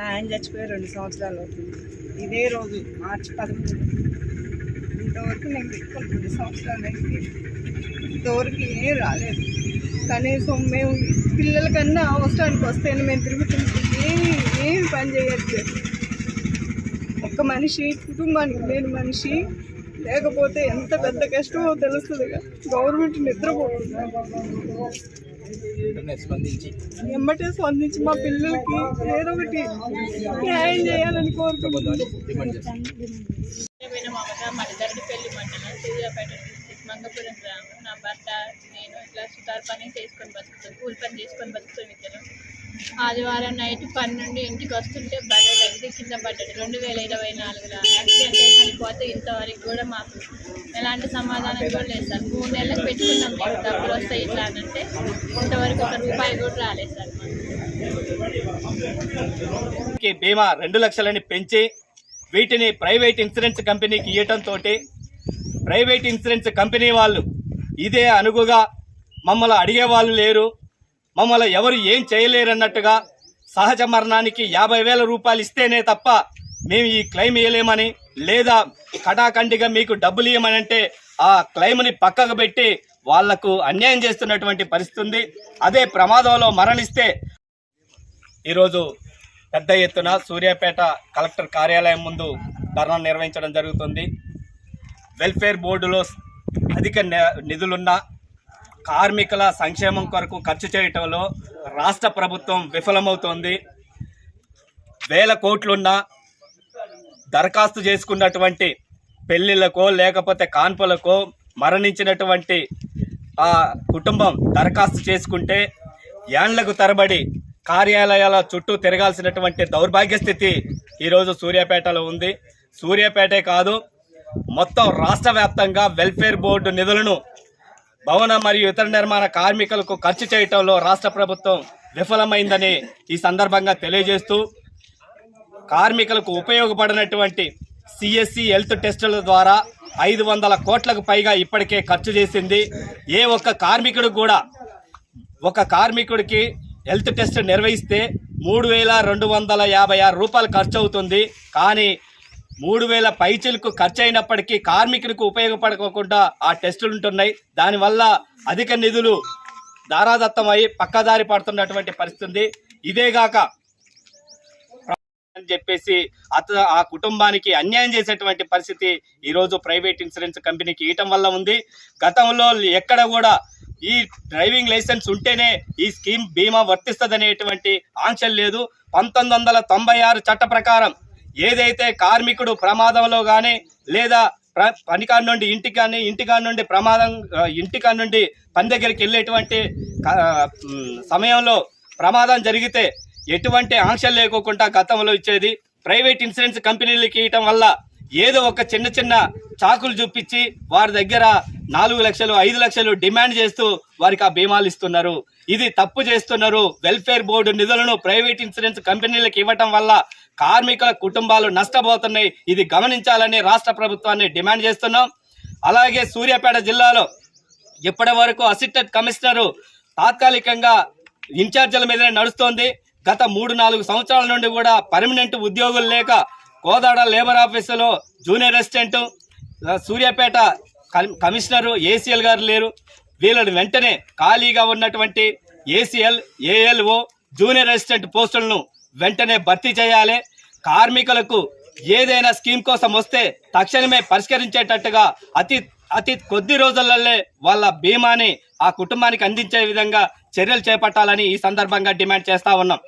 ఆయన చచ్చిపోయి 2 సంవత్సరాలు అవుతుంది. ఇదే రోజు మార్చి 13. ఇంతవరకు నేను పెట్టుకుని 2 సంవత్సరాలు అయింది. ఇంతవరకు ఏం రాలేదు. కనీసం మేము పిల్లలకన్నా అవసరానికి వస్తేనే మేము తిరుగుతుంటే ఏమి పని చేయట్లేదు. ఒక్క మనిషి కుటుంబానికి లేని మనిషి లేకపోతే ఎంత పెద్ద కష్టమో తెలుస్తుంది. గవర్నమెంట్ నిద్రపోతుంది. ఎమ్మటే స్పందించి మా పిల్లలకి ఏదో ఒకటి న్యాయం చేయాలని కోరుకుంటున్నాను. మడిదర్డిపల్లి మండలం సూర్యాపేట డిస్ట్రిక్ట్ మంగపురం గ్రామం. నా భర్త నేను ఇట్లా సుతార్ పని చేసుకొని బతుకుతాం, కూలి పని చేసుకొని బతుకుతాం ఇద్దరం. ఆదివారం నైట్ పని నుండి ఇంటికి వస్తుంటే బండి కింద పడ్డాడు. 2024లో యాక్సిడెంట్ అయి చనిపోతే ఇంతవరకు కూడా మాకు ఎలాంటి సమాధానం కూడా లేదు సార్. 3 నెలలకు పెట్టుకున్నాం, మేము డబ్బులు వస్తాయి ఇట్లా అని అంటే ఇంతవరకు ₹1 కూడా రాలేదు సార్. బీమా 2 లక్షలని పెంచి వీటిని ప్రైవేట్ ఇన్సూరెన్స్ కంపెనీకి ఇవ్వటంతో ప్రైవేట్ ఇన్సూరెన్స్ కంపెనీ వాళ్ళు ఇదే అనుగుగా మమ్మల్ని అడిగే వాళ్ళు లేరు, మమ్మల్ని ఎవరు ఏం చేయలేరన్నట్టుగా సహజ మరణానికి 50,000 రూపాయలు ఇస్తేనే తప్ప మేము ఈ క్లెయిమ్ ఇవ్వలేమని, లేదా కటాకండిగా మీకు డబ్బులు ఇవ్వమని అంటే ఆ క్లెయిమ్ని పక్కకు పెట్టి వాళ్లకు అన్యాయం చేస్తున్నటువంటి పరిస్థితి ఉంది. అదే ప్రమాదంలో మరణిస్తే ఈరోజు పెద్ద ఎత్తున సూర్యాపేట కలెక్టర్ కార్యాలయం ముందు ధర్నా నిర్వహించడం జరుగుతుంది. వెల్ఫేర్ బోర్డులో అధిక నిధులున్న కార్మికుల సంక్షేమం కొరకు ఖర్చు చేయటంలో రాష్ట్ర ప్రభుత్వం విఫలమవుతోంది. 1000 కోట్లున్న దరఖాస్తు చేసుకున్నటువంటి పెళ్లిళ్లకో లేకపోతే కాన్పులకో మరణించినటువంటి ఆ కుటుంబం దరఖాస్తు చేసుకుంటే ఏండ్లకు తరబడి కార్యాలయాల చుట్టూ తిరగాల్సినటువంటి దౌర్భాగ్య స్థితి ఈరోజు సూర్యాపేటలో ఉంది. సూర్యాపేటే కాదు, మొత్తం రాష్ట్ర వ్యాప్తంగా వెల్ఫేర్ బోర్డు నిధులను భవన మరియు ఇతర నిర్మాణ కార్మికులకు ఖర్చు చేయటంలో రాష్ట్ర ప్రభుత్వం విఫలమైందని ఈ సందర్భంగా తెలియజేస్తూ, కార్మికులకు ఉపయోగపడినటువంటి సిఎస్సి హెల్త్ టెస్టుల ద్వారా 500 కోట్లకు పైగా ఇప్పటికే ఖర్చు చేసింది. ఏ ఒక్క కార్మికుడు కూడా ఒక కార్మికుడికి హెల్త్ టెస్ట్ నిర్వహిస్తే 3,256 రూపాయలు ఖర్చు అవుతుంది. కానీ 3,000 పైచీలకు ఖర్చు అయినప్పటికీ కార్మికులకు ఉపయోగపడకుండా ఆ టెస్టులు ఉంటున్నాయి. దానివల్ల అధిక నిధులు దారాదత్తమై పక్కదారి పడుతున్నటువంటి పరిస్థితి. ఇదేగాక అని చెప్పేసి ఆ కుటుంబానికి అన్యాయం చేసేటువంటి పరిస్థితి ఈరోజు ప్రైవేట్ ఇన్సూరెన్స్ కంపెనీకి ఇవ్వటం వల్ల ఉంది. గతంలో ఎక్కడ కూడా ఈ డ్రైవింగ్ లైసెన్స్ ఉంటేనే ఈ స్కీమ్ బీమా వర్తిస్తుందనేటువంటి ఆంక్షలు లేదు. 1996 చట్ట ప్రకారం ఏదైతే కార్మికుడు ప్రమాదంలో కానీ లేదా పనికాడి నుండి ఇంటికాడి నుండి ఇంటికాడి నుండి పని దగ్గరికి వెళ్ళేటువంటి సమయంలో ప్రమాదం జరిగితే ఎటువంటి ఆంక్షలు లేకోకుండా గతంలో ఇచ్చేది. ప్రైవేట్ ఇన్సూరెన్స్ కంపెనీలకి ఇవ్వటం వల్ల ఏదో ఒక చిన్న చాకులు చూపించి వారి దగ్గర 4 లక్షలు 5 లక్షలు డిమాండ్ చేస్తూ వారికి ఆ బీమాలు ఇస్తున్నారు. ఇది తప్పు చేస్తున్నారు. వెల్ఫేర్ బోర్డు నిధులను ప్రైవేట్ ఇన్సూరెన్స్ కంపెనీలకు ఇవ్వటం వల్ల కార్మికుల కుటుంబాలు నష్టపోతున్నాయి. ఇది గమనించాలని రాష్ట్ర ప్రభుత్వాన్ని డిమాండ్ చేస్తున్నాం. అలాగే సూర్యాపేట జిల్లాలో ఇప్పటి వరకు అసిస్టెంట్ కమిషనరు తాత్కాలికంగా ఇన్ఛార్జీల మీదనే నడుస్తోంది. గత 3-4 సంవత్సరాల నుండి కూడా పర్మనెంట్ ఉద్యోగులు లేక కోదాడ లేబర్ ఆఫీసులో junior assistant, Suryapet commissioner ACL గారు లేరు. వీళ్ళని వెంటనే ఖాళీగా ఉన్నటువంటి ఏసీఎల్, ఏఎల్ఓ, జూనియర్ అసిస్టెంట్ పోస్టులను వెంటనే భర్తీ చేయాలి. కార్మికులకు ఏదైనా స్కీమ్ కోసం వస్తే తక్షణమే పరిష్కరించేటట్టుగా అతి కొద్ది రోజులల్లే వాళ్ళ బీమాని ఆ కుటుంబానికి అందించే విధంగా చర్యలు చేపట్టాలని ఈ సందర్భంగా డిమాండ్ చేస్తా ఉన్నాం.